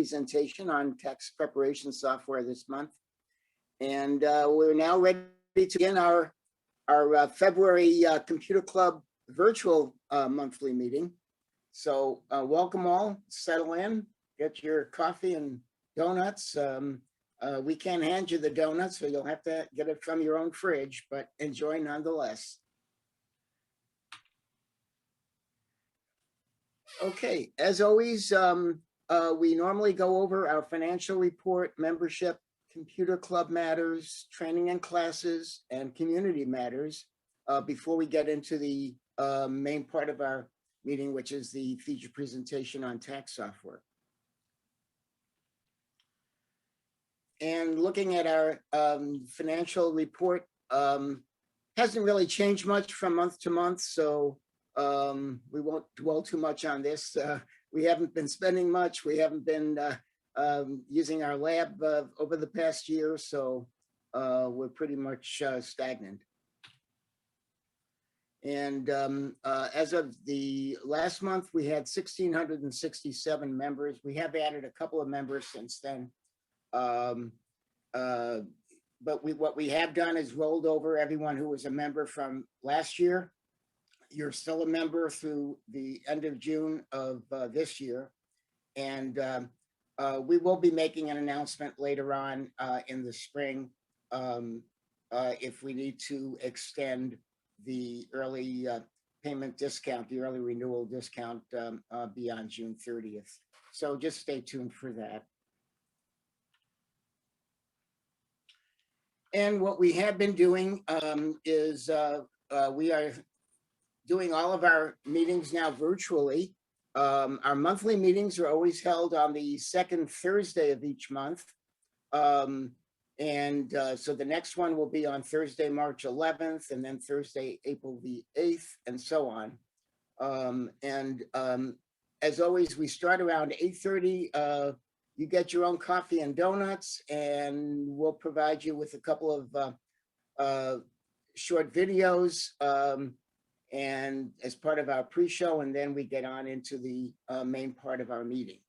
presentation on tax preparation software this month. And we're now ready to begin our February Computer Club virtual monthly meeting. So welcome all, settle in, get your coffee and donuts. We can't hand you the donuts, so you'll have to get it from your own fridge, but enjoy nonetheless. Okay, as always, we normally go over our financial report, membership, computer club matters, training and classes, and community matters before we get into the main part of our meeting, which is the feature presentation on tax software. And looking at our financial report, hasn't really changed much from month to month, so we won't dwell too much on this. We haven't been spending much. We haven't been using our lab over the past year, so we're pretty much stagnant. And as of the last month, we had 1,667 members. We have added a couple of members since then. But what we have done is rolled over everyone who was a member from last year. You're still a member through the end of June of this year. And we will be making an announcement later on in the spring if we need to extend the early payment discount, the early renewal discount beyond June 30th. So just stay tuned for that. And what we have been doing is we are doing all of our meetings now virtually. Our monthly meetings are always held on the second Thursday of each month. So the next one will be on Thursday, March 11th, and then Thursday, April the 8th, and so on. As always, we start around 8:30. You get your own coffee and donuts, and we'll provide you with a couple of short videos and as part of our pre-show, and then we get on into the main part of our meeting.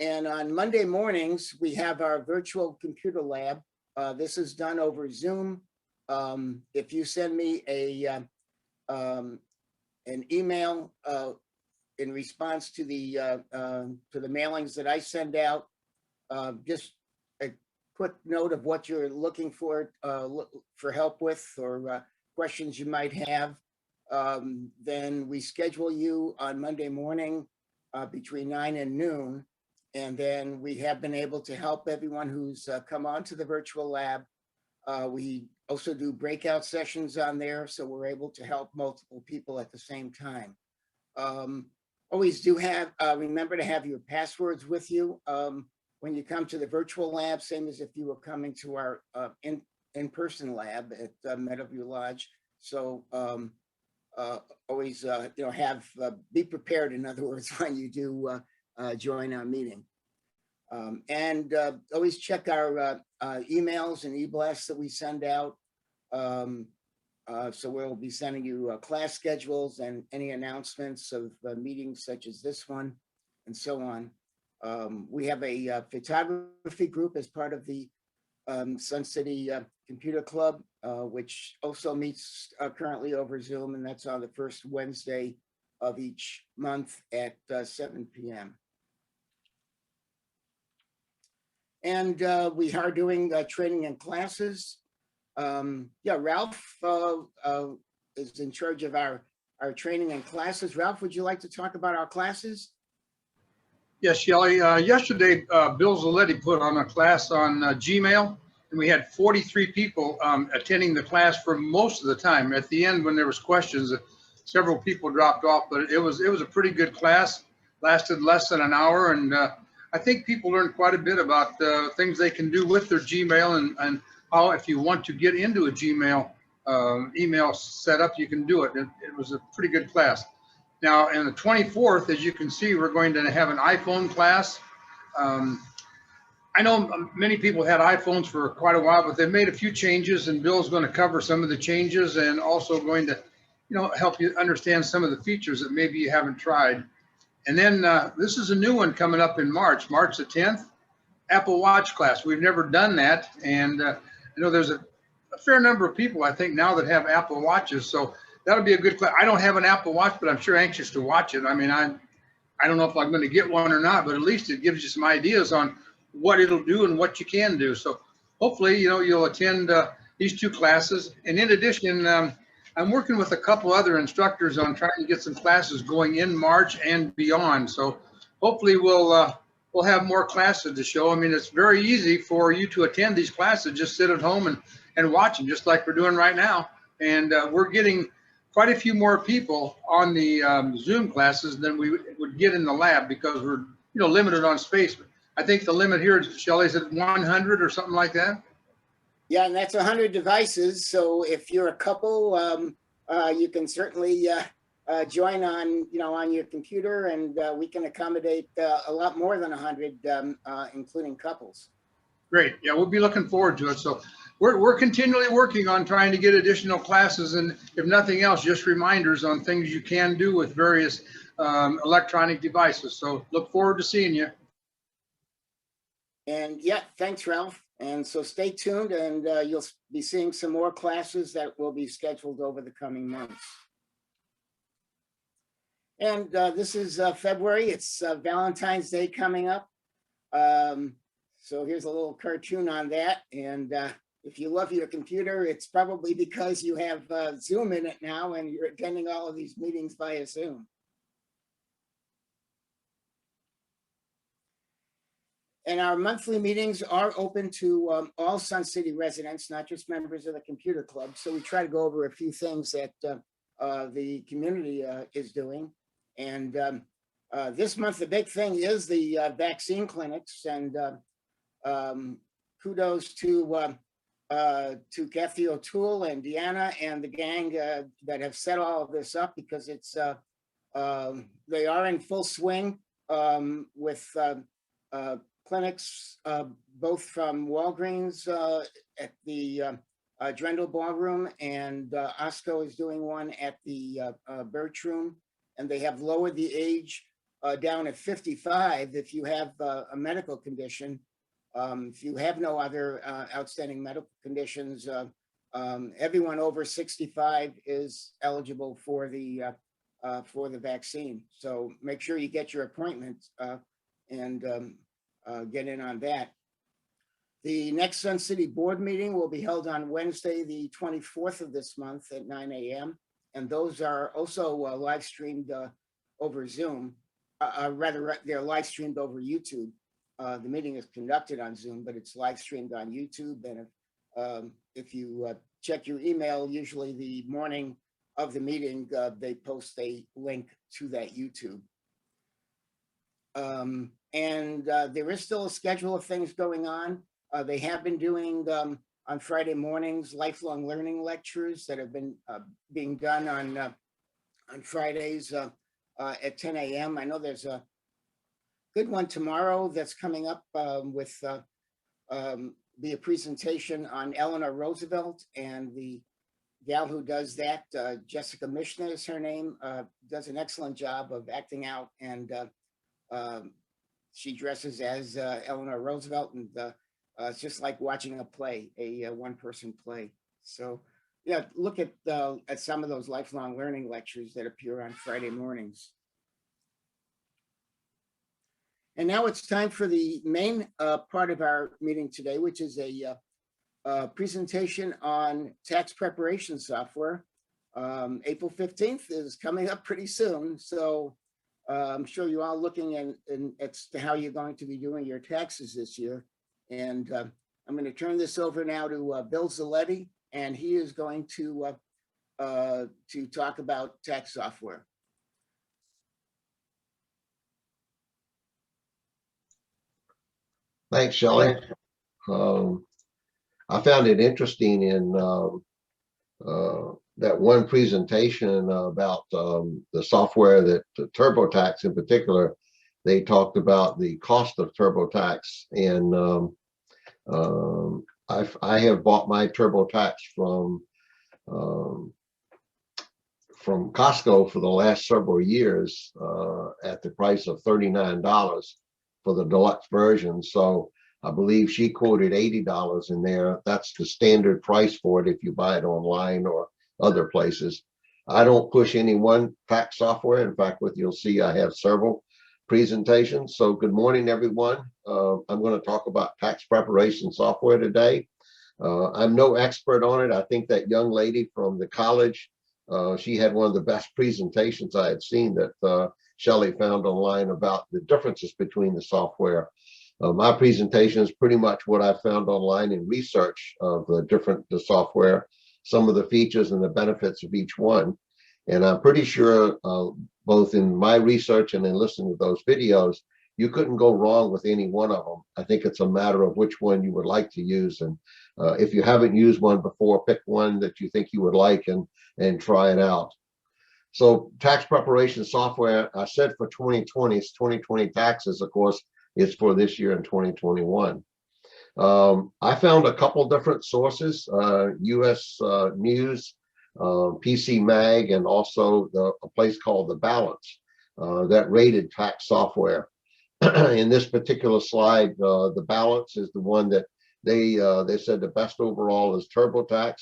And on Monday mornings, we have our virtual computer lab. This is done over Zoom. If you send me an email in response to the mailings that I send out, just a quick note of what you're looking for help with or questions you might have. Then we schedule you on Monday morning between 9 and noon. And then we have been able to help everyone who's come on to the virtual lab. We also do breakout sessions on there, so we're able to help multiple people at the same time. Always do have, remember to have your passwords with you when you come to the virtual lab, same as if you were coming to our in-person lab at Meadowview Lodge. So always, be prepared, in other words, when you do join our meeting. Always check our emails and e-blasts that we send out. So we'll be sending you class schedules and any announcements of meetings such as this one and so on. We have a photography group as part of the Sun City Computer Club, which also meets currently over Zoom, and that's on the first Wednesday of each month at 7 p.m. And we are doing training and classes. Ralph is in charge of our training and classes. Ralph, would you like to talk about our classes? Yes, Shelley. Yesterday, Bill Zaletti put on a class on Gmail, and we had 43 people attending the class for most of the time. At the end, when there was questions, several people dropped off, but it was a pretty good class. Lasted less than an hour, and I think people learned quite a bit about things they can do with their Gmail and how, if you want to get into a Gmail email setup, you can do it. It was a pretty good class. Now, on the 24th, as you can see, we're going to have an iPhone class. I know many people had iPhones for quite a while, but they've made a few changes, and Bill's going to cover some of the changes and also going to, help you understand some of the features that maybe you haven't tried. And then this is a new one coming up in March the 10th, Apple Watch class. We've never done that. And I know there's a fair number of people, I think, now that have Apple Watches. So that'll be a good class. I don't have an Apple Watch, but I'm sure anxious to watch it. I mean, I don't know if I'm going to get one or not, but at least it gives you some ideas on what it'll do and what you can do. So hopefully, you'll attend these two classes. And in addition, I'm working with a couple other instructors on trying to get some classes going in March and beyond. So hopefully we'll have more classes to show. I mean, it's very easy for you to attend these classes. Just sit at home and watch them, just like we're doing right now. And we're getting quite a few more people on the Zoom classes than we would get in the lab because we're limited on space. I think the limit here, Shelley, is at 100 or something like that. Yeah, and that's 100 devices. So if you're a couple, you can certainly join on on your computer, and we can accommodate a lot more than 100, including couples. Great. Yeah, we'll be looking forward to it. So we're continually working on trying to get additional classes, and if nothing else, just reminders on things you can do with various electronic devices. So look forward to seeing you. And yeah, thanks, Ralph. And so stay tuned, and you'll be seeing some more classes that will be scheduled over the coming months. And this is February. It's Valentine's Day coming up. So here's a little cartoon on that. And if you love your computer, it's probably because you have Zoom in it now and you're attending all of these meetings via Zoom. And our monthly meetings are open to all Sun City residents, not just members of the computer club. So we try to go over a few things that the community is doing. And this month, the big thing is the vaccine clinics. And kudos to Kathy O'Toole and Deanna and the gang that have set all of this up, because it's they are in full swing with clinics, both from Walgreens at the Drendel Ballroom, and OSCO is doing one at the Birch Room, and they have lowered the age down at 55 if you have a medical condition. If you have no other outstanding medical conditions, everyone over 65 is eligible for the vaccine. So make sure you get your appointment and get in on that. The next Sun City board meeting will be held on Wednesday, the 24th of this month at 9 a.m. And those are also live streamed over Zoom. Rather, they're live streamed over YouTube. The meeting is conducted on Zoom, but it's live streamed on YouTube. And if you check your email, usually the morning of the meeting, they post a link to that YouTube. And there is still a schedule of things going on. They have been doing on Friday mornings lifelong learning lectures that have been being done on Fridays at 10 a.m. I know there's a good one tomorrow that's coming up with be a presentation on Eleanor Roosevelt, and the gal who does that, Jessica Mishna is her name, does an excellent job of acting out, and she dresses as Eleanor Roosevelt, and it's just like watching a play, a one-person play. So yeah, look at some of those lifelong learning lectures that appear on Friday mornings. And now it's time for the main part of our meeting today, which is a presentation on tax preparation software. April 15th is coming up pretty soon. So I'm sure you're all looking at how you're going to be doing your taxes this year. And I'm going to turn this over now to Bill Zaletti, and he is going to talk about tax software. Thanks, Shelley. I found it interesting in that one presentation about the software that TurboTax in particular, they talked about the cost of TurboTax. And I have bought my TurboTax from from Costco for the last several years at the price of $39 for the deluxe version. So I believe she quoted $80 in there. That's the standard price for it if you buy it online or other places. I don't push any one tax software. In fact, what you'll see, I have several presentations. So good morning, everyone. I'm going to talk about tax preparation software today. I'm no expert on it. I think that young lady from the college, she had one of the best presentations I had seen that Shelley found online about the differences between the software. My presentation is pretty much what I found online in research of the software, some of the features and the benefits of each one. And I'm pretty sure both in my research and in listening to those videos, you couldn't go wrong with any one of them. I think it's a matter of which one you would like to use. And if you haven't used one before, pick one that you think you would like and try it out. So tax preparation software, I said for 2020, it's 2020 taxes, of course, it's for this year in 2021. I found a couple different sources, US News, PC Mag, and also a place called The Balance that rated tax software. In this particular slide, The Balance is the one that they said the best overall is TurboTax.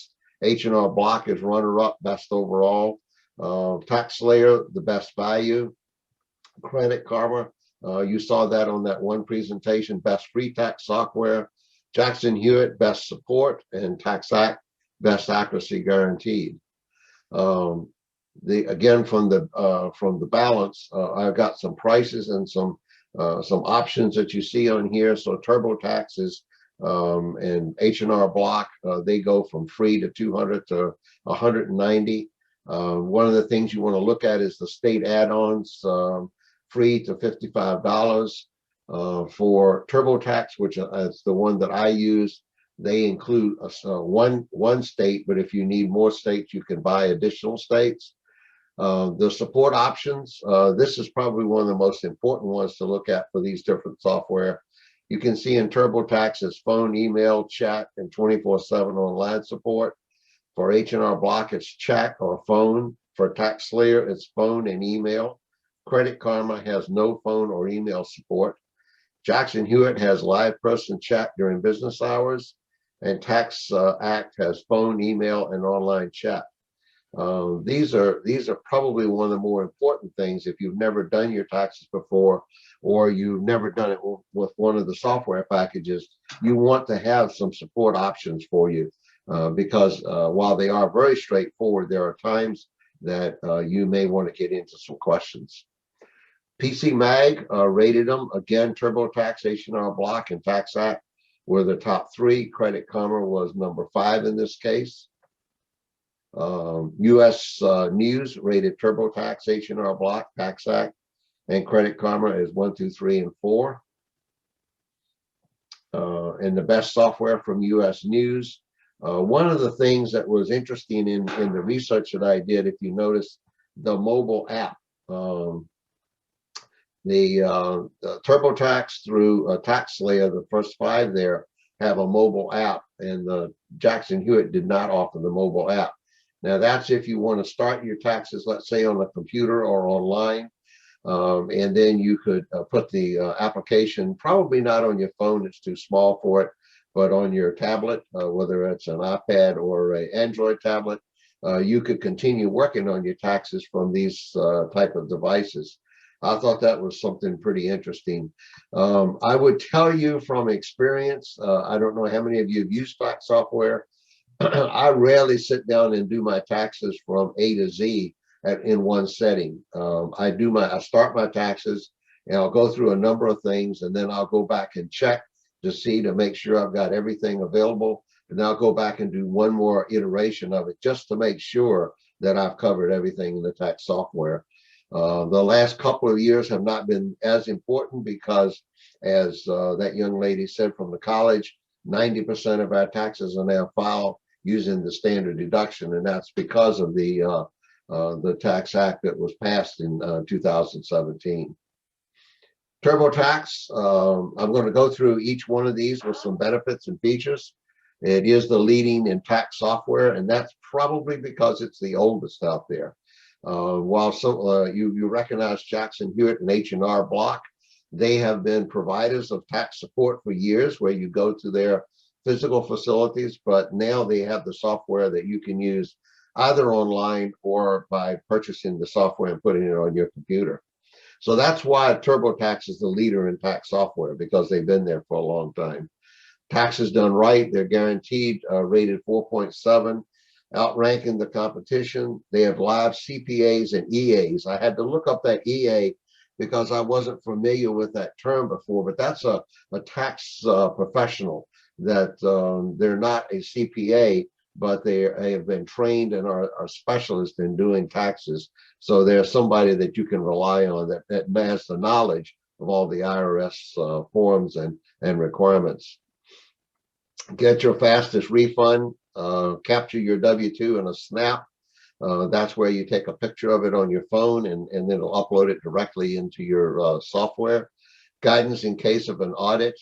H&R Block is runner-up, best overall. TaxSlayer, the best value. Credit Karma, you saw that on that one presentation, best free tax software. Jackson Hewitt, best support, and TaxAct, best accuracy guaranteed. Again from the Balance, I've got some prices and some options that you see on here. So TurboTax is and H&R Block, they go from free to 200 to 190. One of the things you want to look at is the state add-ons, free to $55. For TurboTax, which is the one that I use, they include one state, but if you need more states, you can buy additional states. The support options, this is probably one of the most important ones to look at for these different software. You can see in TurboTax it's phone, email, chat, and 24/7 online support. For H&R Block, it's chat or phone. For TaxSlayer, it's phone and email. Credit Karma has no phone or email support. Jackson Hewitt has live person chat during business hours, and TaxAct has phone, email, and online chat. These are probably one of the more important things if you've never done your taxes before, or you've never done it with one of the software packages. You want to have some support options for you because while they are very straightforward, there are times that you may want to get into some questions. PC Mag rated them. Again, TurboTax, H&R Block, and TaxAct were the top three. Credit Karma was number 5 in this case. US News rated TurboTax, H&R Block, TaxAct, and Credit Karma is 1, 2, 3, and 4. And the best software from US News. One of the things that was interesting in the research that I did, if you notice, the mobile app. The TurboTax through TaxSlayer, the first 5 there have a mobile app, and the Jackson Hewitt did not offer the mobile app. Now that's if you want to start your taxes, let's say on a computer or online, and then you could put the application, probably not on your phone, it's too small for it, but on your tablet, whether it's an iPad or an Android tablet, you could continue working on your taxes from these type of devices. I thought that was something pretty interesting. I would tell you from experience, I don't know how many of you have used tax software. I rarely sit down and do my taxes from A to Z in one setting. I start my taxes and I'll go through a number of things, and then I'll go back and check to make sure I've got everything available. And I'll go back and do one more iteration of it just to make sure that I've covered everything in the tax software. The last couple of years have not been as important because, as that young lady said from the college, 90% of our taxes are now filed using the standard deduction, and that's because of the Tax Act that was passed in 2017. TurboTax, I'm going to go through each one of these with some benefits and features. It is the leading in tax software, and that's probably because it's the oldest out there. While you recognize Jackson Hewitt and H&R Block, they have been providers of tax support for years, where you go to their physical facilities, but now they have the software that you can use either online or by purchasing the software and putting it on your computer. So that's why TurboTax is the leader in tax software, because they've been there for a long time. Taxes done right, they're guaranteed, rated 4.7, outranking the competition. They have live CPAs and EAs. I had to look up that EA because I wasn't familiar with that term before, but that's a tax professional that they're not a CPA, but they have been trained and are specialists in doing taxes. So they're somebody that you can rely on that has the knowledge of all the IRS forms and requirements. Get your fastest refund, capture your W-2 in a snap. That's where you take a picture of it on your phone and then it'll upload it directly into your software. Guidance in case of an audit.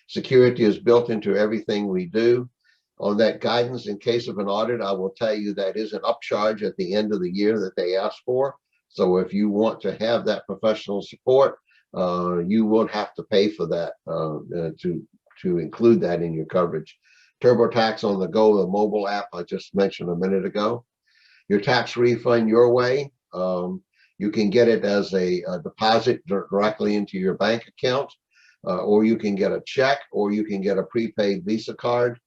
Security is built into everything we do. On that guidance in case of an audit, I will tell you that is an upcharge at the end of the year that they ask for. So if you want to have that professional support, you will have to pay for that to include that in your coverage. TurboTax on the Go, the mobile app I just mentioned a minute ago. Your tax refund your way. You can get it as a deposit directly into your bank account, or you can get a check, or you can get a prepaid Visa card.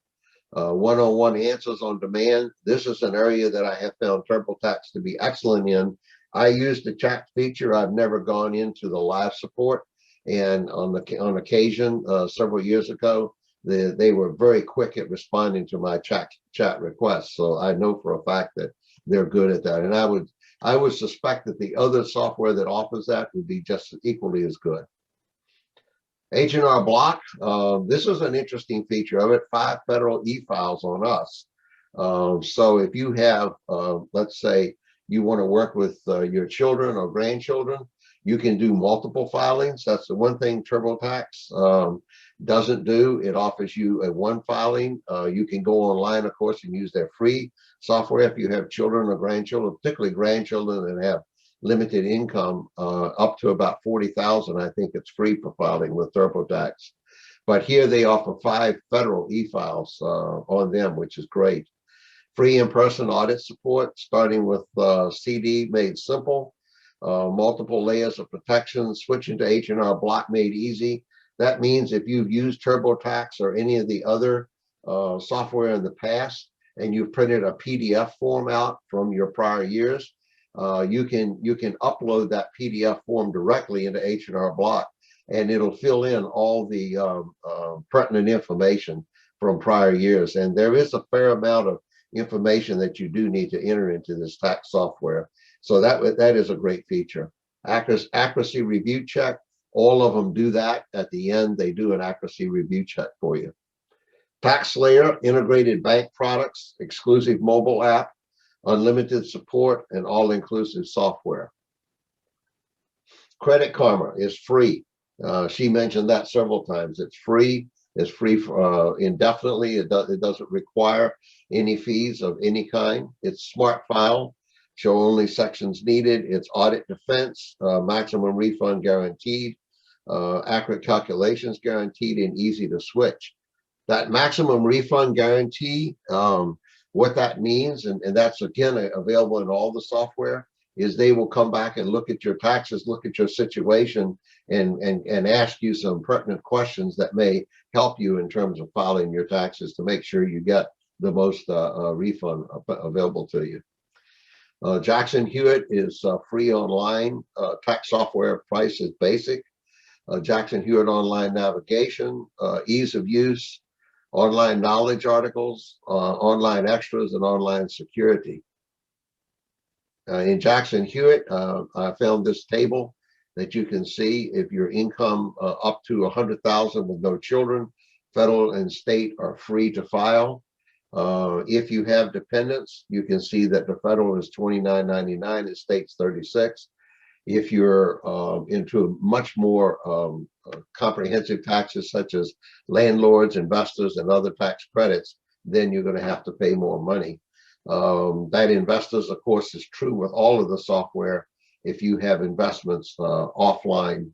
One-on-one answers on demand. This is an area that I have found TurboTax to be excellent in. I use the chat feature. I've never gone into the live support. And on occasion, several years ago, they were very quick at responding to my chat requests. So I know for a fact that they're good at that. And I would suspect that the other software that offers that would be just equally as good. H&R Block, this is an interesting feature of it, 5 federal e-files on us. So if you have, let's say you want to work with your children or grandchildren, you can do multiple filings. That's the one thing TurboTax doesn't do. It offers you a one filing. You can go online, of course, and use their free software if you have children or grandchildren, particularly grandchildren that have limited income, up to about 40,000. I think it's free for filing with TurboTax. But here they offer 5 federal e-files on them, which is great. Free in-person audit support, starting with CD made simple, multiple layers of protection, switching to H&R Block made easy. That means if you've used TurboTax or any of the other software in the past, and you've printed a PDF form out from your prior years, you can upload that PDF form directly into H&R Block, and it'll fill in all the pertinent information from prior years. And there is a fair amount of information that you do need to enter into this tax software. So that is a great feature. Accuracy review check, all of them do that. At the end, they do an accuracy review check for you. TaxSlayer, integrated bank products, exclusive mobile app, unlimited support, and all-inclusive software. Credit Karma is free. She mentioned that several times. It's free. It's free for, indefinitely. It doesn't require any fees of any kind. It's smart file, show only sections needed. It's audit defense, maximum refund guaranteed, accurate calculations guaranteed, and easy to switch. That maximum refund guarantee, what that means, and that's again available in all the software, is they will come back and look at your taxes, look at your situation, and ask you some pertinent questions that may help you in terms of filing your taxes to make sure you get the most refund available to you. Jackson Hewitt is free online. Tax software price is basic. Jackson Hewitt online navigation, ease of use, online knowledge articles, online extras, and online security. In Jackson Hewitt, I found this table that you can see if your income up to 100,000 with no children, federal and state are free to file. If you have dependents, you can see that the federal is $29.99 and state's $36. If you're into much more comprehensive taxes such as landlords, investors, and other tax credits, then you're going to have to pay more money. That investors, of course, is true with all of the software if you have investments offline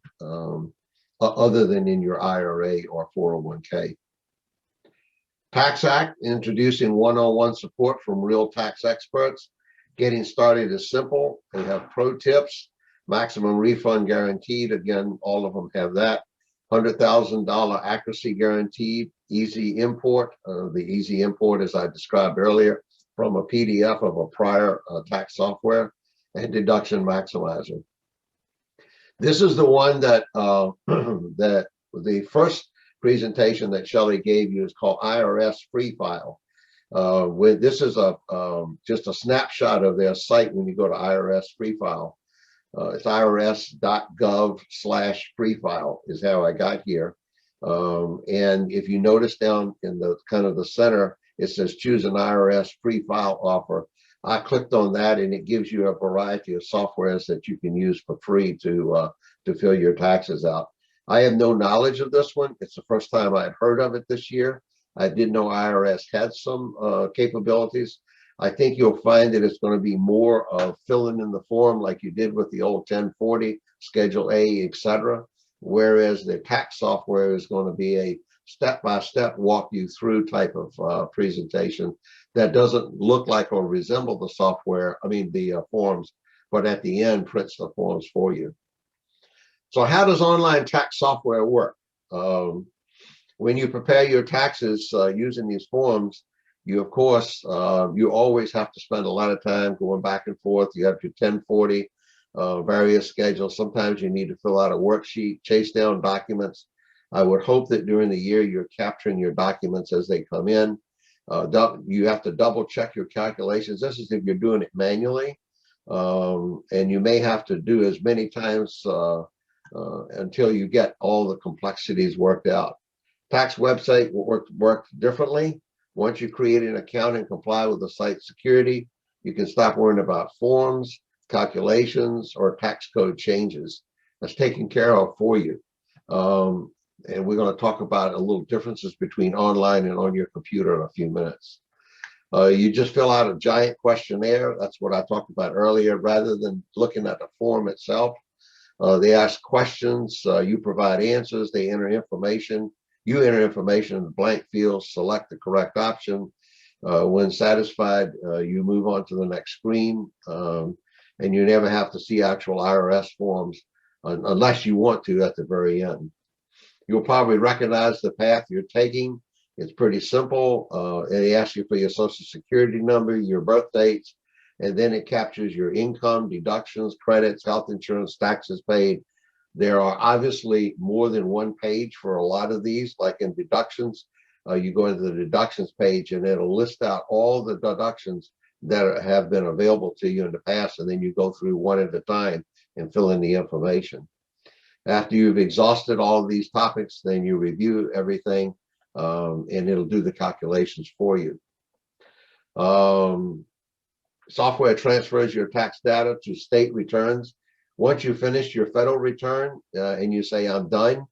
other than in your IRA or 401k. Tax Act, introducing one-on-one support from real tax experts. Getting started is simple. They have pro tips, maximum refund guaranteed. Again, all of them have that. $100,000 accuracy guaranteed, easy import. The easy import, as I described earlier, from a PDF of a prior tax software, and deduction maximizer. This is the one that that the first presentation that Shelley gave you is called IRS Free File. This is just a snapshot of their site when you go to IRS Free File. It's irs.gov/free file is how I got here. And if you notice down in the kind of the center, it says choose an IRS free file offer. I clicked on that and it gives you a variety of softwares that you can use for free to fill your taxes out. I have no knowledge of this one. It's the first time I've heard of it this year. I didn't know IRS had some capabilities. I think you'll find that it's going to be more of filling in the form like you did with the old 1040, Schedule A, etc. Whereas the tax software is going to be a step-by-step walk you through type of presentation that doesn't look like or resemble the software, the forms, but at the end prints the forms for you. So how does online tax software work? When you prepare your taxes using these forms, you, of course, you always have to spend a lot of time going back and forth. You have your 1040, various schedules. Sometimes you need to fill out a worksheet, chase down documents. I would hope that during the year you're capturing your documents as they come in. You have to double check your calculations. This is if you're doing it manually. And you may have to do as many times until you get all the complexities worked out. Tax website will work differently. Once you create an account and comply with the site security, you can stop worrying about forms, calculations, or tax code changes. That's taken care of for you. And we're going to talk about a little differences between online and on your computer in a few minutes. You just fill out a giant questionnaire. That's what I talked about earlier. Rather than looking at the form itself, they ask questions. You provide answers. They enter information. You enter information in the blank fields, select the correct option. When satisfied, you move on to the next screen, and you never have to see actual IRS forms unless you want to at the very end. You'll probably recognize the path you're taking. It's pretty simple. They ask you for your social security number, your birth dates, and then it captures your income, deductions, credits, health insurance, taxes paid. There are obviously more than one page for a lot of these, like in deductions. You go into the deductions page and it'll list out all the deductions that have been available to you in the past, and then you go through one at a time and fill in the information. After you've exhausted all of these topics, then you review everything and it'll do the calculations for you. Software transfers your tax data to state returns. Once you finish your federal return and you say, I'm done,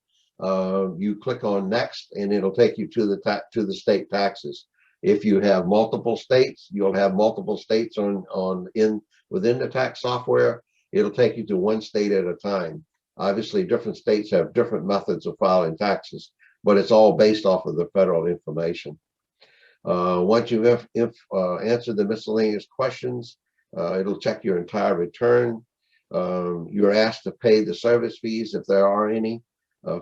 you click on next and it'll take you to the state taxes. If you have multiple states, you'll have multiple states within the tax software. It'll take you to one state at a time. Obviously, different states have different methods of filing taxes, but it's all based off of the federal information. Once you've answered the miscellaneous questions, it'll check your entire return. You're asked to pay the service fees if there are any.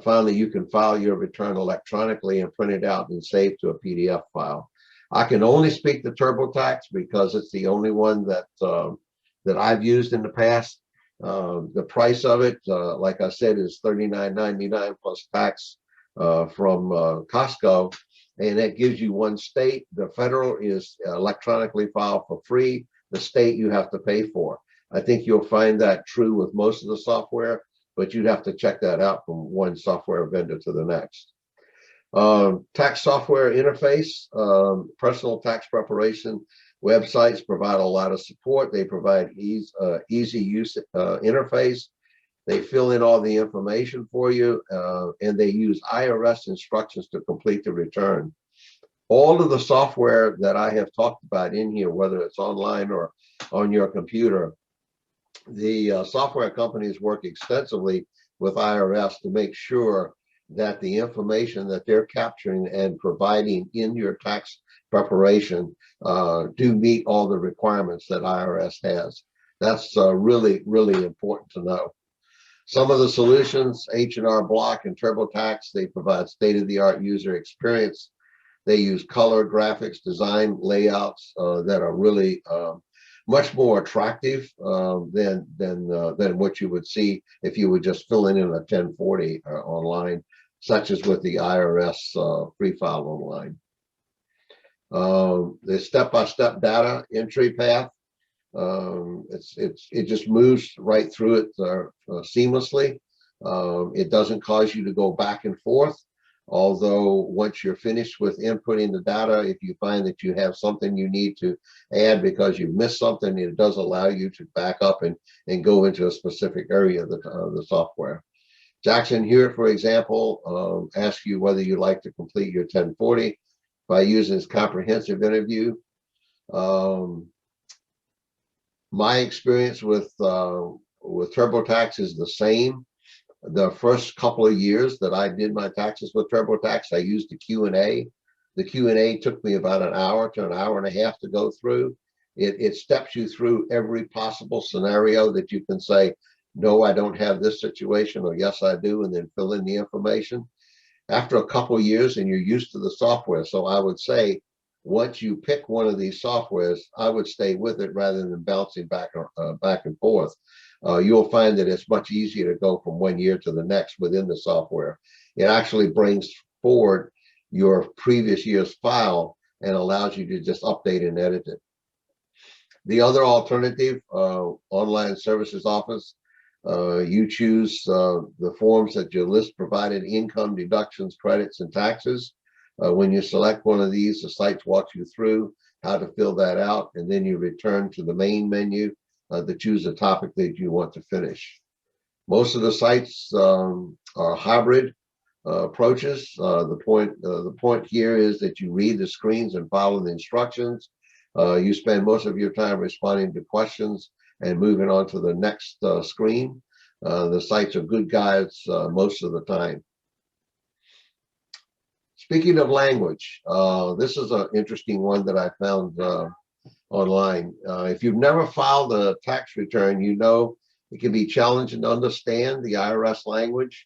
Finally, you can file your return electronically and print it out and save to a PDF file. I can only speak to TurboTax because it's the only one that I've used in the past. The price of it, like I said, is $39.99 plus tax from Costco, and that gives you one state. The federal is electronically filed for free. The state you have to pay for. I think you'll find that true with most of the software, but you'd have to check that out from one software vendor to the next. Tax software interface, personal tax preparation websites provide a lot of support. They provide easy use interface. They fill in all the information for you, and they use IRS instructions to complete the return. All of the software that I have talked about in here, whether it's online or on your computer, the software companies work extensively with IRS to make sure that the information that they're capturing and providing in your tax preparation do meet all the requirements that IRS has. That's really, really important to know. Some of the solutions, H&R Block and TurboTax, they provide state-of-the-art user experience. They use color, graphics, design, layouts that are really much more attractive than what you would see if you were just filling in a 1040 online, such as with the IRS free file online. The step-by-step data entry path, it just moves right through it seamlessly. It doesn't cause you to go back and forth. Although once you're finished with inputting the data, if you find that you have something you need to add because you missed something, it does allow you to back up and go into a specific area of the software. Jackson Hewitt, for example, asks you whether you like to complete your 1040 by using this comprehensive interview. My experience with TurboTax is the same. The first couple of years that I did my taxes with TurboTax, I used the Q&A. The Q&A took me about an hour to an hour and a half to go through. It steps you through every possible scenario that you can say, no, I don't have this situation, or yes, I do, and then fill in the information. After a couple of years and you're used to the software, so I would say, once you pick one of these softwares, I would stay with it rather than bouncing back and forth. You'll find that it's much easier to go from one year to the next within the software. It actually brings forward your previous year's file and allows you to just update and edit it. The other alternative, Online Services Office, you choose the forms that your list provided: income, deductions, credits, and taxes. When you select one of these, the site walks you through how to fill that out, and then you return to the main menu to choose a topic that you want to finish. Most of the sites are hybrid approaches. The point here is that you read the screens and follow the instructions. You spend most of your time responding to questions and moving on to the next screen. The sites are good guides most of the time. Speaking of language, this is an interesting one that I found online. If you've never filed a tax return, you know it can be challenging to understand the IRS language.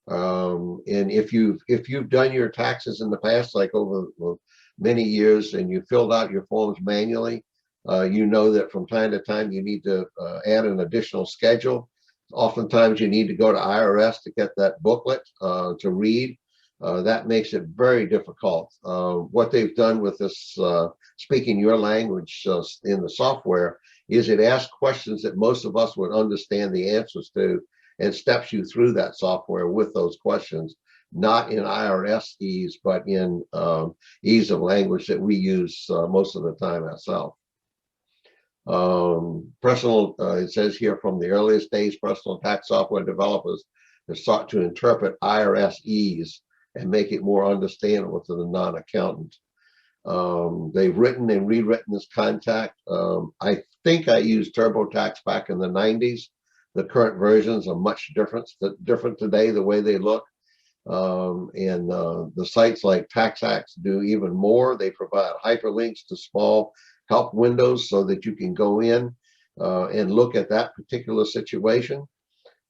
And if you've done your taxes in the past, like over many years, and you filled out your forms manually, you know that from time to time you need to add an additional schedule. Oftentimes you need to go to IRS to get that booklet to read. That makes it very difficult. What they've done with this speaking your language in the software is it asks questions that most of us would understand the answers to and steps you through that software with those questions, not in IRS ease, but in ease of language that we use most of the time ourselves. It says here, from the earliest days, personal tax software developers have sought to interpret IRS ease and make it more understandable to the non-accountant. They've written and rewritten this contact. I think I used TurboTax back in the 90s. The current versions are much different today, the way they look. And the sites like TaxAct do even more. They provide hyperlinks to small help windows so that you can go in and look at that particular situation.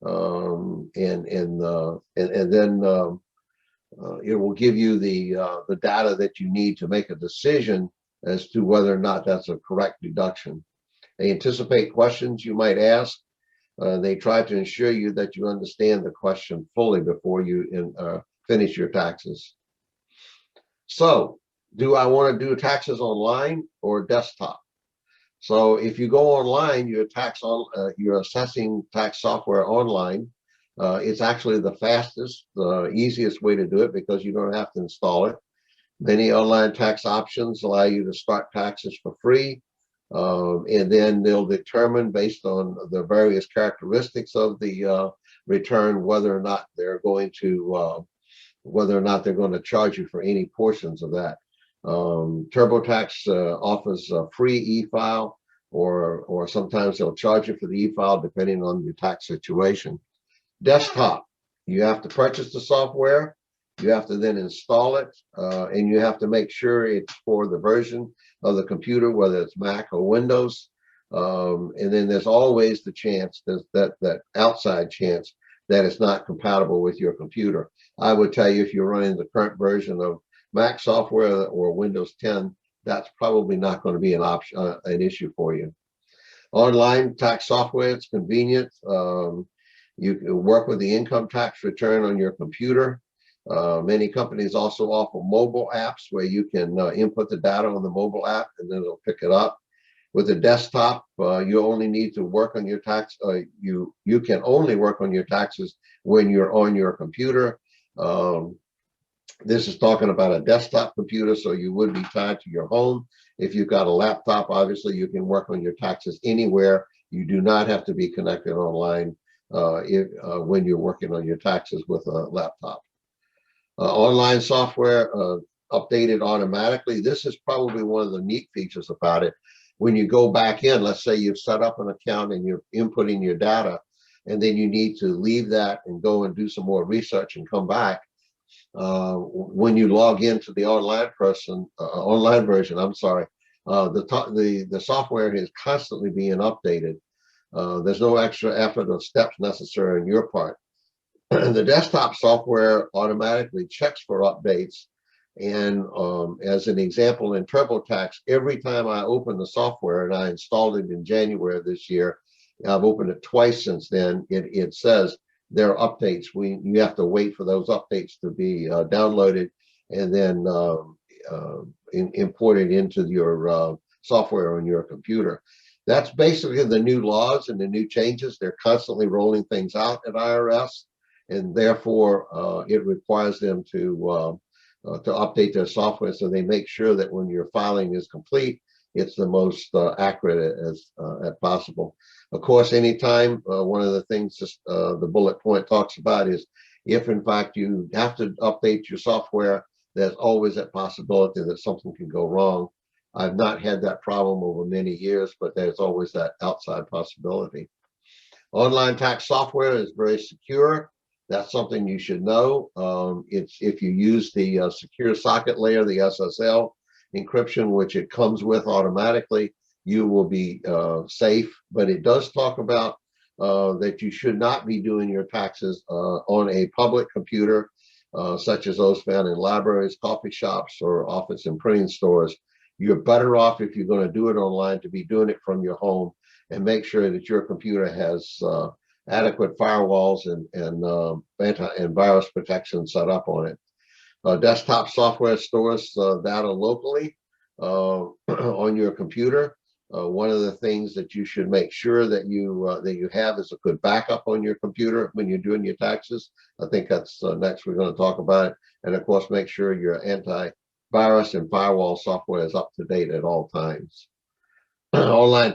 And then it will give you the data that you need to make a decision as to whether or not that's a correct deduction. They anticipate questions you might ask. They try to ensure you that you understand the question fully before you finish your taxes. So, do I want to do taxes online or desktop? So, if you go online, you're assessing tax software online. It's actually the fastest, the easiest way to do it because you don't have to install it. Many online tax options allow you to start taxes for free. And then they'll determine, based on the various characteristics of the return, whether or not they're going to charge you for any portions of that. TurboTax offers a free e-file, or sometimes they'll charge you for the e-file depending on your tax situation. Desktop, you have to purchase the software, you have to then install it, and you have to make sure it's for the version of the computer, whether it's Mac or Windows. And then there's always the chance, that outside chance, that it's not compatible with your computer. I would tell you, if you're running the current version of Mac software or Windows 10, that's probably not going to be an option, an issue for you. Online tax software, it's convenient. You can work with the income tax return on your computer. Many companies also offer mobile apps where you can input the data on the mobile app and then it'll pick it up. With a desktop, you only need to work on your tax. You can only work on your taxes when you're on your computer. This is talking about a desktop computer, so you would be tied to your home. If you've got a laptop, obviously you can work on your taxes anywhere. You do not have to be connected online when you're working on your taxes with a laptop. Online software updated automatically. This is probably one of the neat features about it. When you go back in, let's say you've set up an account and you're inputting your data, and then you need to leave that and go and do some more research and come back. When you log into the online version, I'm sorry, the software is constantly being updated. There's no extra effort or steps necessary on your part. The desktop software automatically checks for updates. And as an example, in TurboTax, every time I open the software, and I installed it in January of this year, I've opened it twice since then, it says there are updates. You have to wait for those updates to be downloaded and then imported into your software on your computer. That's basically the new laws and the new changes. They're constantly rolling things out at IRS, and therefore it requires them to update their software, so they make sure that when your filing is complete, it's the most accurate as possible. Of course, anytime, one of the things the bullet point talks about is if in fact you have to update your software, there's always that possibility that something can go wrong. I've not had that problem over many years, but there's always that outside possibility. Online tax software is very secure. That's something you should know. It's if you use the secure socket layer, the SSL encryption, which it comes with automatically, you will be safe. But it does talk about that you should not be doing your taxes on a public computer, such as those found in libraries, coffee shops, or office and printing stores. You're better off, if you're going to do it online, to be doing it from your home, and make sure that your computer has adequate firewalls and virus protection set up on it. Desktop software stores data locally on your computer. One of the things that you should make sure that you have is a good backup on your computer when you're doing your taxes. I think that's next we're going to talk about it. And of course, make sure your antivirus and firewall software is up to date at all times. Online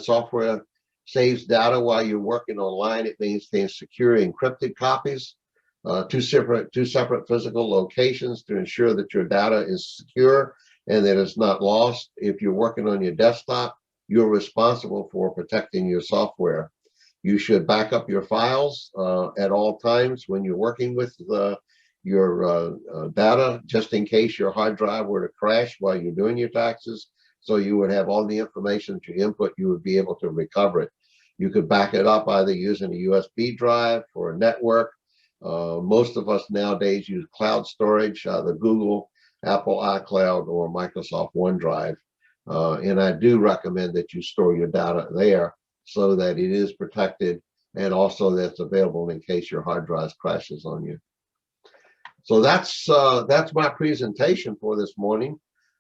software saves data while you're working online. It maintains secure encrypted copies, two separate physical locations to ensure that your data is secure and that it's not lost. If you're working on your desktop, you're responsible for protecting your software. You should back up your files at all times when you're working with your data, just in case your hard drive were to crash while you're doing your taxes. So you would have all the information that you input, you would be able to recover it. You could back it up either using a USB drive or a network. Most of us nowadays use cloud storage, either Google, Apple iCloud, or Microsoft OneDrive. And I do recommend that you store your data there so that it is protected, and also that's available in case your hard drive crashes on you. So that's my presentation for this morning.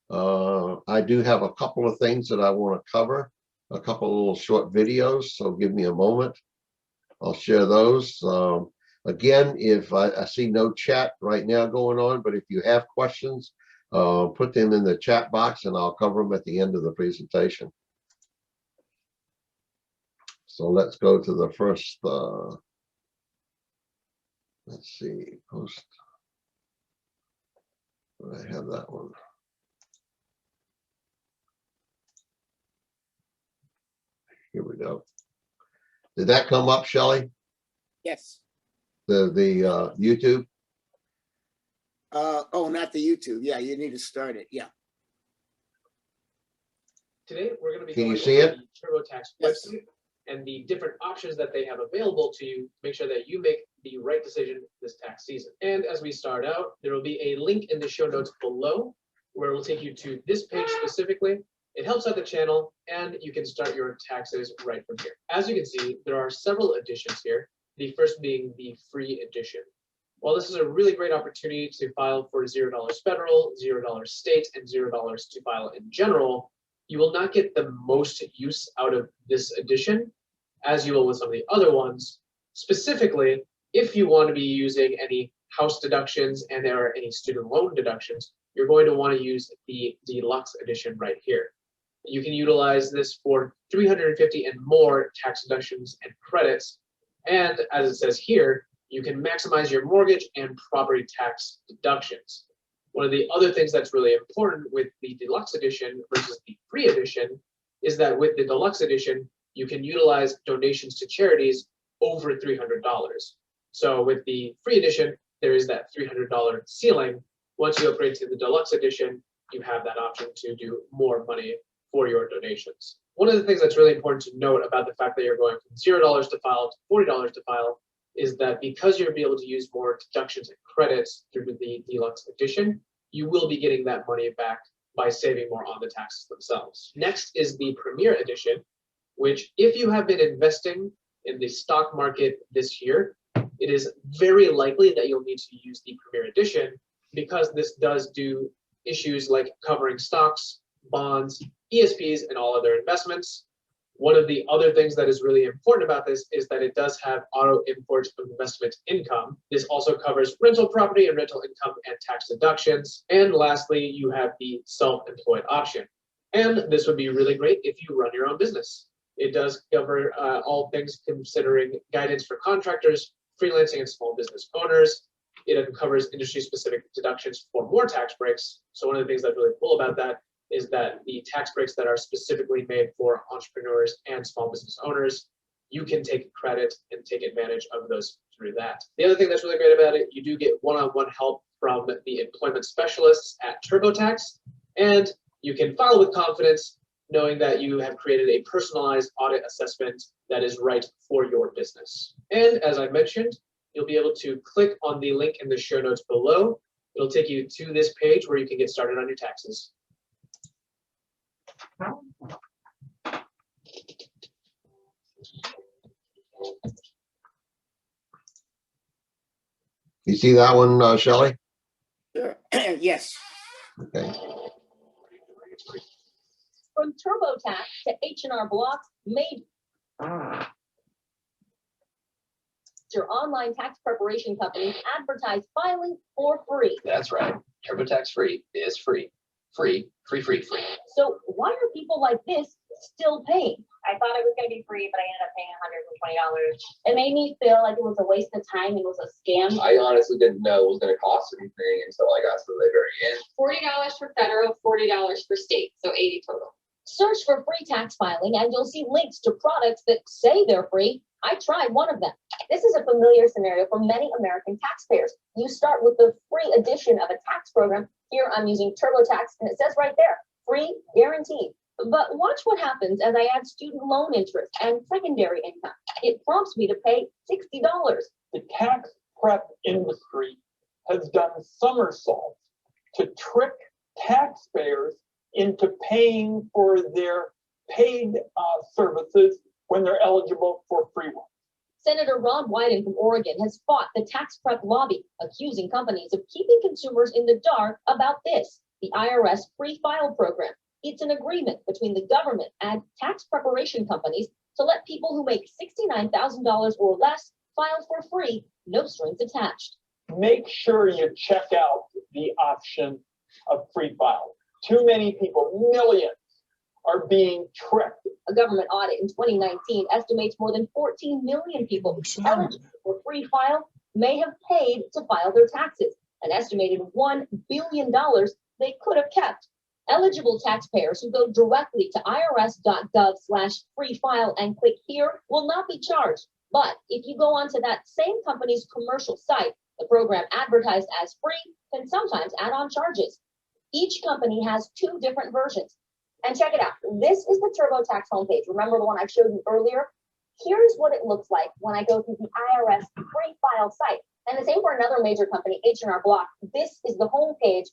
I do have a couple of things that I want to cover, a couple of little short videos, so give me a moment. I'll share those. Again, if I see no chat right now going on, but if you have questions, put them in the chat box and I'll cover them at the end of the presentation. So let's go to the first, let's see, post. I have that one. Here we go. Did that come up, Shelley? Yes. The YouTube? Oh, not the YouTube. Yeah, you need to start it. Yeah. Today, we're going to be Can you going see over it? the TurboTax Yes. website and the different options that they have available to you to make sure that you make the right decision this tax season. And as we start out, there will be a link in the show notes below where it will take you to this page specifically. It helps out the channel and you can start your taxes right from here. As you can see, there are several editions here. The first being the free edition. While this is a really great opportunity to file for $0 federal, $0 state, and $0 to file in general, you will not get the most use out of this edition as you will with some of the other ones. Specifically, if you want to be using any house deductions and there are any student loan deductions, you're going to want to use the deluxe edition right here. You can utilize this for 350 and more tax deductions and credits. And as it says here, you can maximize your mortgage and property tax deductions. One of the other things that's really important with the deluxe edition versus the free edition is that with the deluxe edition, you can utilize donations to charities over $300. So with the free edition, there is that $300 ceiling. Once you upgrade to the deluxe edition, you have that option to do more money for your donations. One of the things that's really important to note about the fact that you're going from $0 to file to $40 to file is that because you'll be able to use more deductions and credits through the deluxe edition, you will be getting that money back by saving more on the taxes themselves. Next is the Premier Edition, which if you have been investing in the stock market this year, it is very likely that you'll need to use the Premier Edition because this does do issues like covering stocks, bonds, ESPs, and all other investments. One of the other things that is really important about this is that it does have auto import of investment income. This also covers rental property and rental income and tax deductions. And lastly, you have the self-employed option. And this would be really great if you run your own business. It does cover all things considering guidance for contractors, freelancing, and small business owners. It covers industry-specific deductions for more tax breaks. So one of the things that's really cool about that is that the tax breaks that are specifically made for entrepreneurs and small business owners, you can take credit and take advantage of those through that. The other thing that's really great about it, you do get one-on-one help from the employment specialists at TurboTax, and you can file with confidence knowing that you have created a personalized audit assessment that is right for your business. And as I mentioned, you'll be able to click on the link in the show notes below. It'll take you to this page where you can get started on your taxes. You see that one, Shelley? Sure. Yes. Okay. From TurboTax to H&R Block, made your online tax preparation companies advertise filing for free. That's right. TurboTax free is free. Free. So why are people like this still paying? I thought it was going to be free, but I ended up paying $120. It made me feel like it was a waste of time. It was a scam. I honestly didn't know it was going to cost anything until I got to the very end. $40 for federal, $40 for state, so $80 total. Search for free tax filing and you'll see links to products that say they're free. I tried one of them. This is a familiar scenario for many American taxpayers. You start with the free edition of a tax program. Here I'm using TurboTax and it says right there, free guaranteed. But watch what happens as I add student loan interest and secondary income. It prompts me to pay $60. The tax prep industry has done somersaults to trick taxpayers into paying for their paid services when they're eligible for free ones. Senator Ron Wyden from Oregon has fought the tax prep lobby, accusing companies of keeping consumers in the dark about this, the IRS Free File Program. It's an agreement between the government and tax preparation companies to let people who make $69,000 or less file for free, no strings attached. Make sure you check out the option of free file. Too many people, millions, are being tricked. A government audit in 2019 estimates more than 14 million people eligible for free file may have paid to file their taxes. an estimated $1 billion they could have kept. Eligible taxpayers who go directly to irs.gov/free file and click here will not be charged. But if you go onto that same company's commercial site, the program advertised as free can sometimes add on charges. Each company has 2 different versions. And check it out. This is the TurboTax homepage. Remember the one I showed you earlier? Here's what it looks like when I go through the IRS free file site. And the same for another major company, H&R Block. This is the homepage.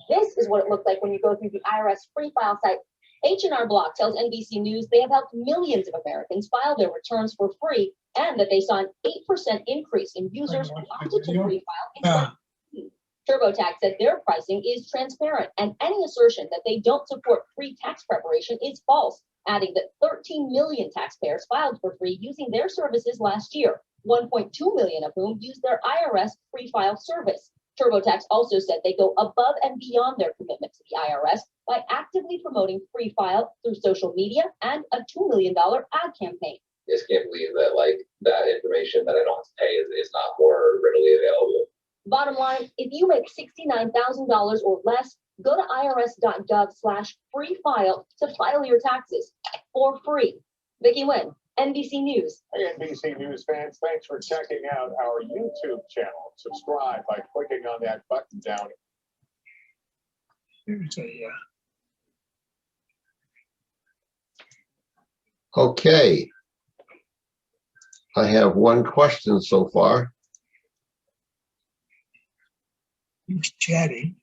This is what it looks like when you go through the IRS free file site. H&R Block tells NBC News they have helped millions of Americans file their returns for free and that they saw an 8% increase in users who opted to free file in 2019. TurboTax said their pricing is transparent and any assertion that they don't support free tax preparation is false, adding that 13 million taxpayers filed for free using their services last year, 1.2 million of whom used their IRS free file service. TurboTax also said they go above and beyond their commitment to the IRS by actively promoting free file through social media and a $2 million ad campaign. I just can't believe that like that information that I don't have to pay is not more readily available. Bottom line, if you make $69,000 or less, go to irs.gov/free file to file your taxes for free. Vicki Nguyen, NBC News. Hey, NBC News fans, thanks for checking out our YouTube channel. Subscribe by clicking on that button down. Okay. I have one question so far. Who's chatting?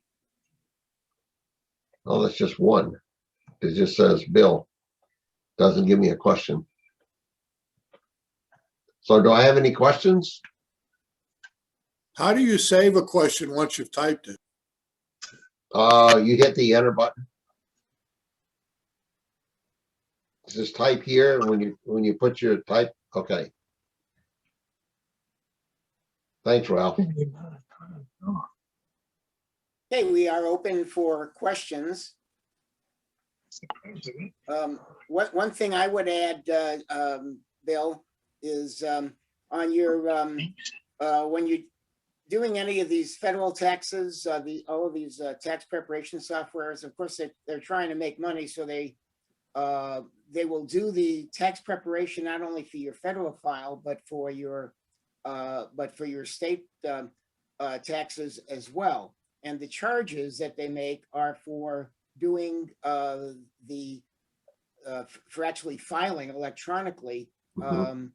Oh, that's just one. It just says Bill. Doesn't give me a question. So do I have any questions? How do you save a question once you've typed it? You hit the enter button. Just type here when you put your type. Okay. Thanks, Ralph. Okay, we are open for questions. One thing I would add, Bill, is on your when you're doing any of these federal taxes, all of these tax preparation softwares, of course, they're trying to make money, so they will do the tax preparation not only for your federal file but for your state taxes as well. And the charges that they make are for doing for actually filing electronically the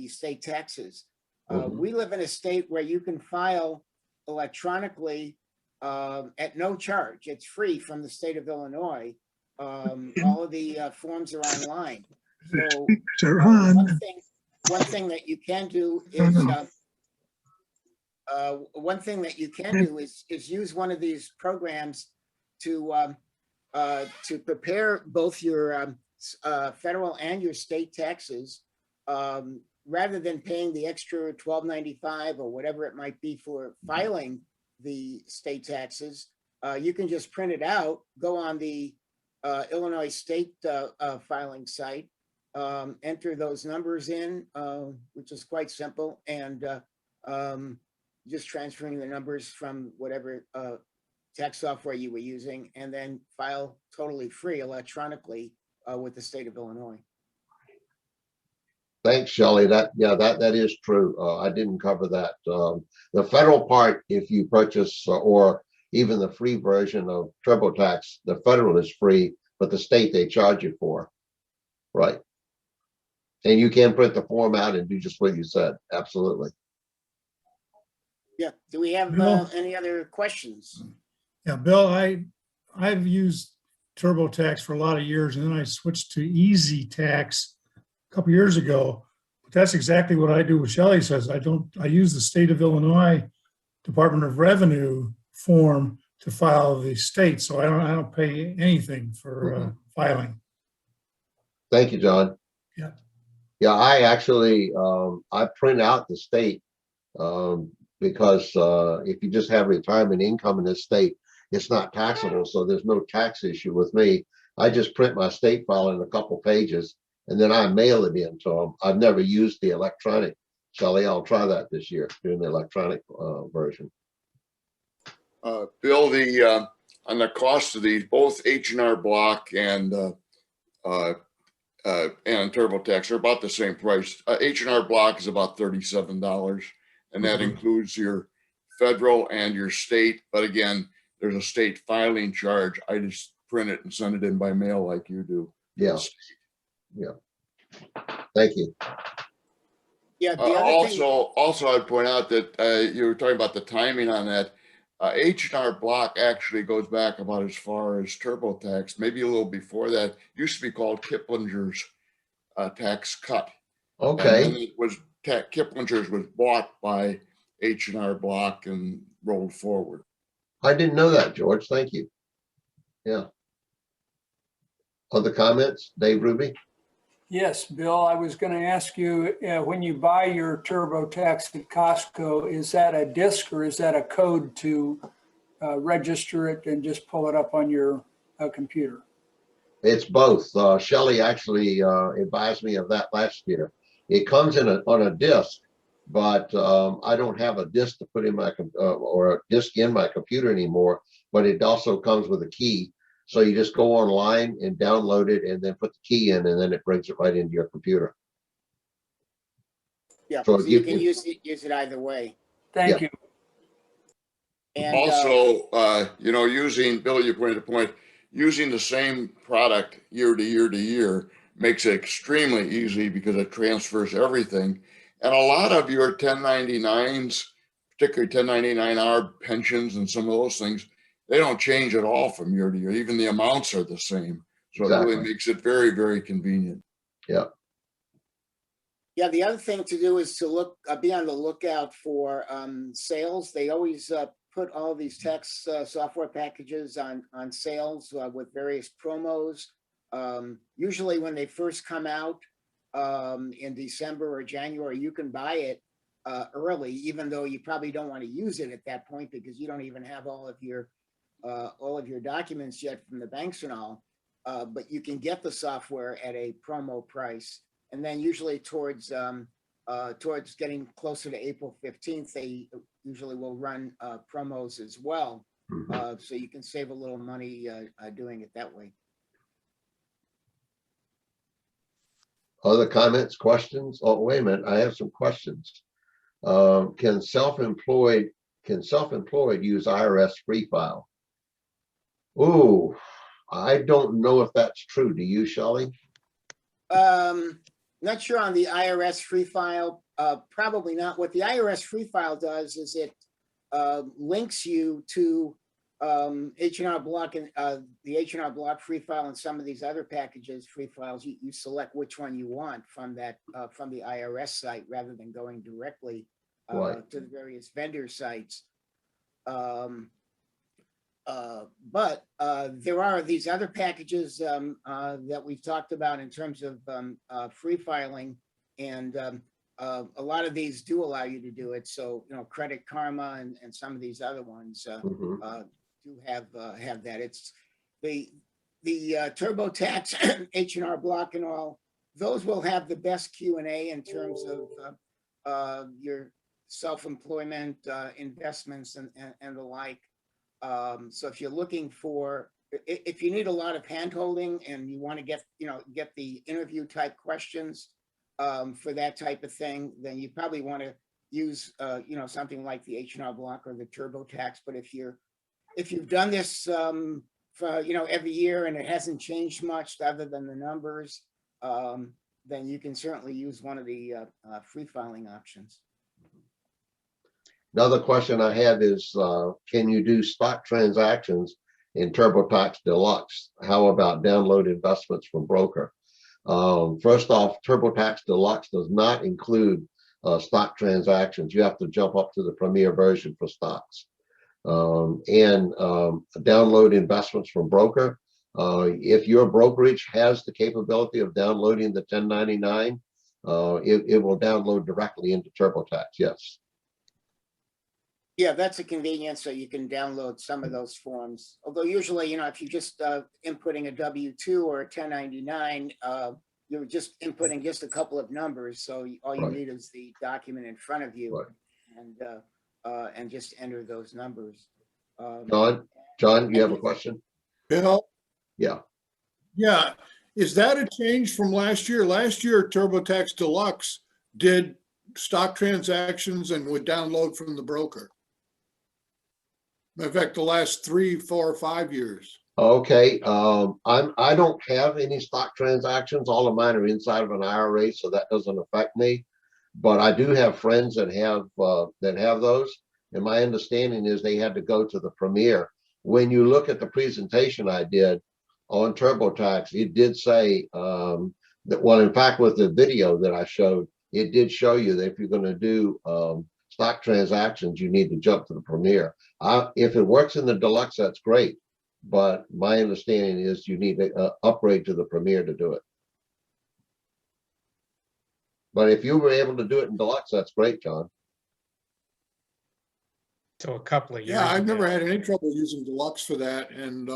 state taxes. We live in a state where you can file electronically at no charge. It's free from the state of Illinois. All of the forms are online. So one thing that you can do is use one of these programs to prepare both your federal and your state taxes, rather than paying the extra $12.95 or whatever it might be for filing the state taxes. You can just print it out, go on the Illinois state filing site, enter those numbers in, which is quite simple, and just transferring the numbers from whatever tax software you were using, and then file totally free electronically with the state of Illinois. Thanks, Shelley. That is true. I didn't cover that. The federal part, if you purchase or even the free version of TurboTax, the federal is free, but the state they charge you for, right? And you can print the form out and do just what you said. Absolutely. Yeah. Do we have any other questions? Yeah, Bill, I've used TurboTax for a lot of years, and then I switched to Easy Tax a couple years ago. But that's exactly what I do. What Shelley says. I use the state of Illinois Department of Revenue form to file the state, so I don't pay anything for filing. Thank you, John. Yeah. Yeah, I actually I print out the state because if you just have retirement income in this state, it's not taxable, so there's no tax issue with me. I just print my state file in a couple pages, and then I mail it in to them. I've never used the electronic Shelley, I'll try that this year, doing the electronic version. Bill, on the cost of these, both H&R Block and TurboTax are about the same price. H&R Block is about $37, and that includes your federal and your state. But again, there's a state filing charge. I just print it and send it in by mail like you do. Yeah. Yeah. Thank you. Yeah, the other thing, Also, I'd point out that you were talking about the timing on that. H&R Block actually goes back about as far as TurboTax, maybe a little before that. It used to be called Kiplinger's tax cut. And then Okay. it was Kiplinger's was bought by H&R Block and rolled forward. I didn't know that, George. Thank you. Yeah. Other comments? Dave Ruby? Yes, Bill, I was going to ask you, when you buy your TurboTax at Costco, is that a disc or is that a code to register it and just pull it up on your computer? It's both. Shelley actually advised me of that last year. It comes in on a disc, but I don't have a disc to put in my or a disc in my computer anymore. But it also comes with a key, so you just go online and download it, and then put the key in, and then it brings it right into your computer. yeah, So so you can use it either way. Thank you. And Also, using, Bill, you pointed a point, using the same product year to year to year makes it extremely easy because it transfers everything. And a lot of your 1099s, particularly 1099R pensions and some of those things, they don't change at all from year to year. Even the amounts are the same. So it really makes it very, very convenient. Yeah. yeah, the other thing to do is to be on the lookout for sales. They always put all these tax software packages on sales with various promos. Usually when they first come out in December or January, you can buy it early, even though you probably don't want to use it at that point because you don't even have all of your documents yet from the banks and all. But you can get the software at a promo price. And then usually towards getting closer to April 15th, they usually will run promos as well. So you can save a little money doing it that way. Other comments, questions? Oh, wait a minute. I have some questions. Can self-employed use IRS free file? Ooh, I don't know if that's true. Do you, Shelley? Not sure on the IRS free file. Probably not. What the IRS free file does is it links you to H&R Block and the H&R Block free file and some of these other packages, free files. You select which one you want from that from the IRS site rather than going directly to the various vendor sites. But there are these other packages that we've talked about in terms of free filing, and a lot of these do allow you to do it. So, Credit Karma and some of these other ones do have that. It's the TurboTax, H&R Block, and all those will have the best Q&A in terms of your self-employment investments and the like. So if you're looking for, if you need a lot of hand-holding and you want to get the interview type questions for that type of thing, then you probably want to use, something like the H&R Block or the TurboTax. But if you've done this for, every year and it hasn't changed much other than the numbers, then you can certainly use one of the free filing options. Another question I have is, can you do spot transactions in TurboTax Deluxe? How about download investments from broker? First off, TurboTax Deluxe does not include stock transactions. You have to jump up to the premier version for stocks. And download investments from broker. If your brokerage has the capability of downloading the 1099, it will download directly into TurboTax, yes. Yeah, that's a convenience, so you can download some of those forms. Although usually, if you're just inputting a W-2 or a 1099, you're just inputting just a couple of numbers, so all you Right. need is the document in front of you. Right. And just enter those numbers. John, you have a question? Bill, Yeah. yeah, is that a change from last year? Last year, TurboTax Deluxe did stock transactions and would download from the broker. In fact, the last 3, 4, 5 years. Okay, I don't have any stock transactions. All of mine are inside of an IRA, so that doesn't affect me. But I do have friends that have those, and my understanding is they had to go to the Premier. When you look at the presentation I did on TurboTax, it did say that, well, in fact, with the video that I showed, it did show you that if you're going to do stock transactions, you need to jump to the Premier. If it works in the Deluxe, that's great. But my understanding is you need to upgrade to the Premier to do it. But if you were able to do it in Deluxe, that's great, John. So a couple of years. Yeah, I've never ago- had any trouble using Deluxe for that, and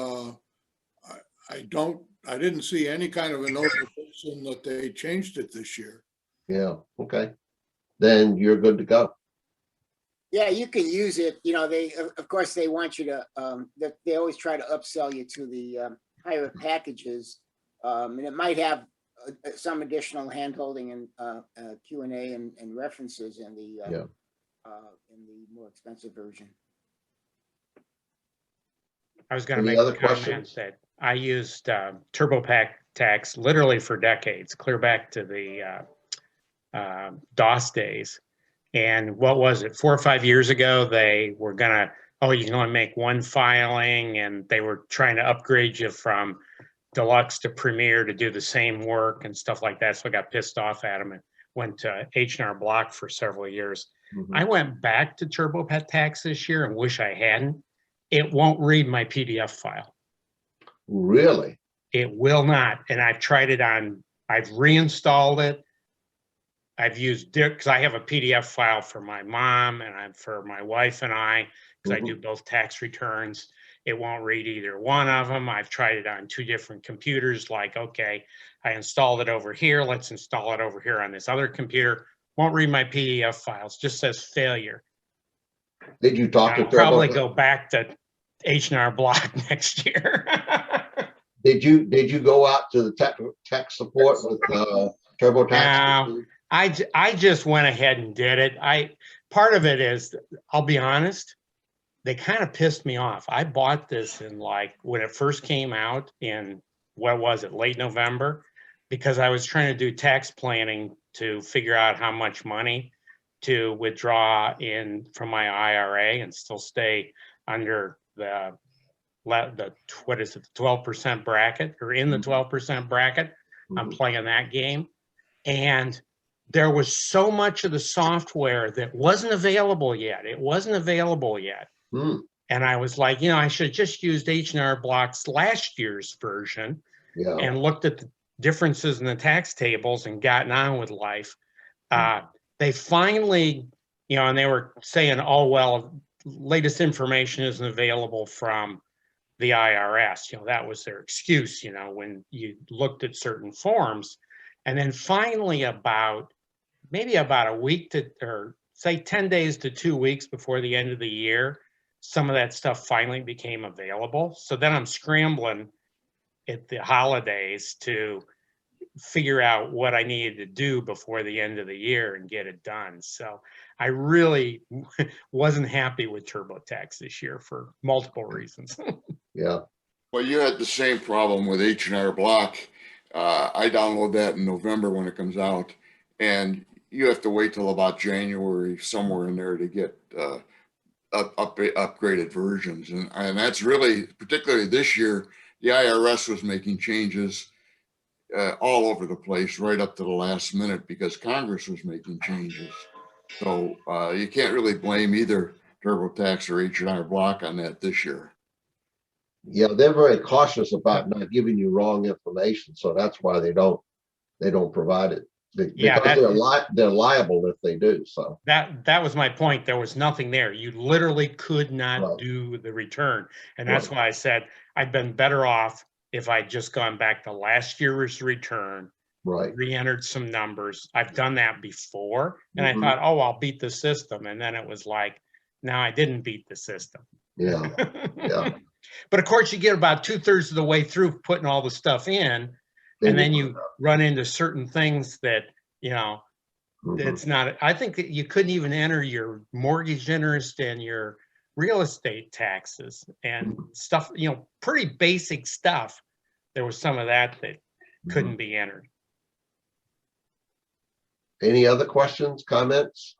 I didn't see any kind of a notification that they changed it this year. Yeah, okay. Then you're good to go. Yeah, you can use it. You know, of course, they want you to, they always try to upsell you to the higher packages. And it might have some additional handholding and Q&A and references in the more expensive version. I was going to Any make other a comment questions? that I used TurboTax literally for decades, clear back to the DOS days. And what was it, 4 or 5 years ago, they were gonna, oh, you can only make one filing, and they were trying to upgrade you from Deluxe to Premier to do the same work and stuff like that. So I got pissed off at them and went to H&R Block for several years. I went back to TurboTax this year and wish I hadn't. It won't read my PDF file. Really? It will not. And I've tried it on, I've reinstalled it. I've used, because I have a PDF file for my mom and for my wife and I, because I do both tax returns. It won't read either one of them. I've tried it on 2 different computers, like, okay, I installed it over here. Let's install it over here on this other computer. Won't read my PDF files, just says failure. Did you talk to I'll probably TurboTax? go back to H&R Block next year. Did you go out to the tech support with TurboTax? No, I just went ahead and did it. Part of it is, I'll be honest, they kind of pissed me off. I bought this in, like, when it first came out in, what was it, late November, because I was trying to do tax planning to figure out how much money to withdraw in from my IRA and still stay under the what is it, the 12% bracket, or in the 12% bracket. I'm playing that game. And there was so much of the software that wasn't available yet. It wasn't available yet. And I was like, you know, I should have just used H&R Block's last year's version and looked at the differences in the tax tables and gotten on with life. They finally, you know, and they were saying, oh, well, latest information isn't available from the IRS. You know, that was their excuse, you know, when you looked at certain forms. And then finally, maybe about a week to, or say 10 days to 2 weeks before the end of the year, some of that stuff finally became available. So then I'm scrambling at the holidays to figure out what I needed to do before the end of the year and get it done. So I really wasn't happy with TurboTax this year for multiple reasons. Yeah. Well, you had the same problem with H&R Block. I download that in November when it comes out, and you have to wait till about January, somewhere in there, to get upgraded versions. And that's really, particularly this year, the IRS was making changes all over the place right up to the last minute because Congress was making changes. So you can't really blame either TurboTax or H&R Block on that this year. Yeah, they're very cautious about not giving you wrong information, so that's why they don't provide it. Because they're liable if they do. So that was my point. There was nothing there. You literally could not do the return, and that's why I said I'd been better off if I'd just gone back to last year's return Right. re-entered some numbers. I've done that before, and Mhm. I thought, oh, I'll beat the system. And then it was like, no, I didn't beat the system. Yeah, yeah. But of course, you get about 2/3 of the way through putting all the stuff in, and then you run into certain things that, you know, Mhm. it's not, I think that you couldn't even enter your mortgage interest and your real estate taxes and stuff, you know, pretty basic stuff. There was some of that that couldn't be entered. Any other questions, comments?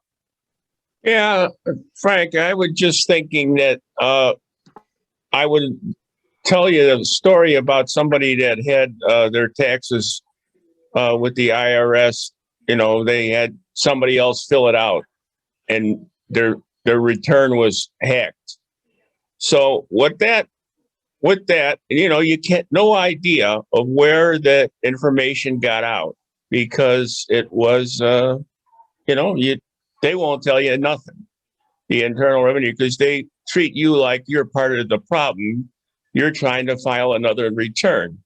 Yeah, Frank, I was just thinking that I would tell you the story about somebody that had their taxes with the IRS. You know, they had somebody else fill it out, and their return was hacked. So with that, you know, you get no idea of where the information got out because it was, you know, they won't tell you nothing. The Internal Revenue, because they treat you like you're part of the problem. You're trying to file another return.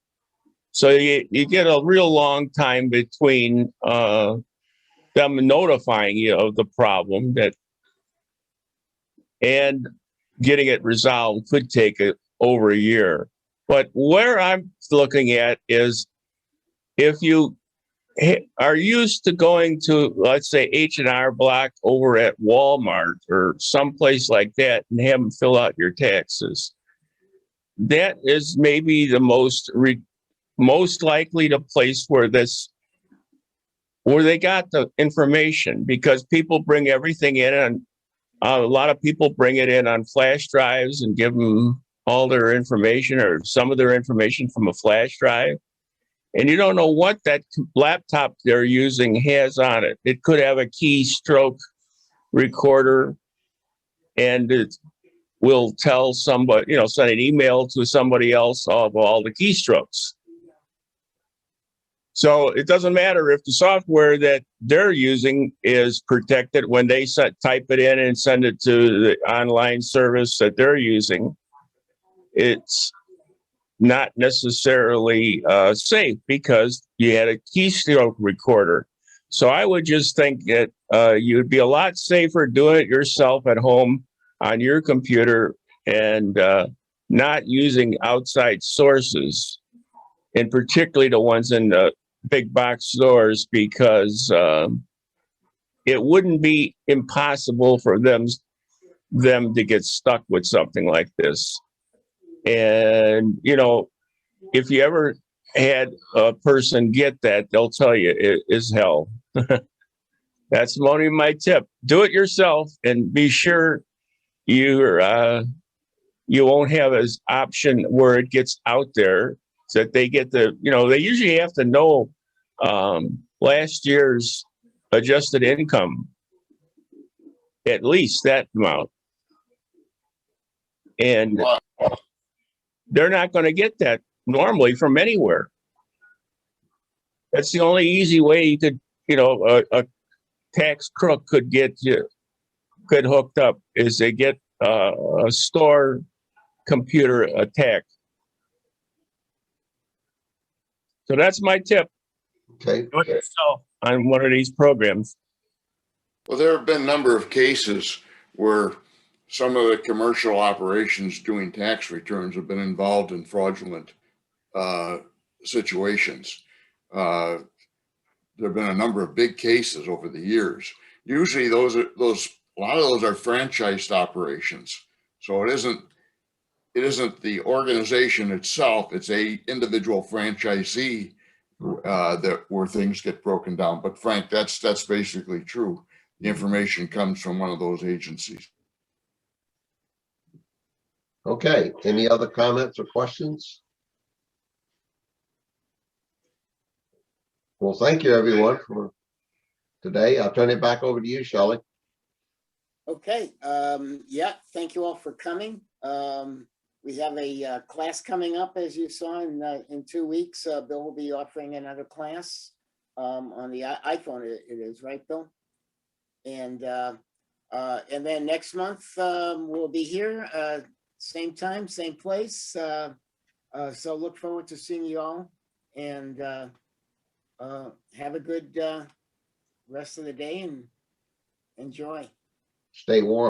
So you get a real long time between them notifying you of the problem and getting it resolved could take over a year. But where I'm looking at is if you are used to going to, let's say, H&R Block over at Walmart or someplace like that and have them fill out your taxes, that is maybe the most likely the place where they got the information, because people bring everything in, and a lot of people bring it in on flash drives and give them all their information or some of their information from a flash drive. And you don't know what that laptop they're using has on it. It could have a keystroke recorder, and it will tell somebody, you know, send an email to somebody else of all the keystrokes. So it doesn't matter if the software that they're using is protected when they type it in and send it to the online service that they're using. It's not necessarily safe because you had a keystroke recorder. So I would just think that you'd be a lot safer doing it yourself at home on your computer and not using outside sources, and particularly the ones in the big box stores, because it wouldn't be impossible for them to get stuck with something like this. And, you know, if you ever had a person get that, they'll tell you it is hell. That's only my tip. Do it yourself and be sure you won't have an option where it gets out there so that they get the, you know, they usually have to know last year's adjusted income, at least that amount. And they're not going to get that normally from anywhere. That's the only easy way you could, you know, a tax crook could get hooked up, is they get a store computer attack. So that's my tip. Okay. Do it yourself on one of these programs. Well, there have been a number of cases where some of the commercial operations doing tax returns have been involved in fraudulent situations. There have been a number of big cases over the years. Usually a lot of those are franchised operations. So it isn't the organization itself, it's a individual franchisee where things get broken down. But Frank, that's basically true. The information comes from one of those agencies. Okay, any other comments or questions? Well, thank you, everyone, for today. I'll turn it back over to you, Shelley. Okay, yeah, thank you all for coming. We have a class coming up, as you saw, in 2 weeks. Bill will be offering another class on the iPhone. It is, right, Bill? And then next month we'll be here, same time, same place. So look forward to seeing you all. And Have a good rest of the day and enjoy. Stay warm.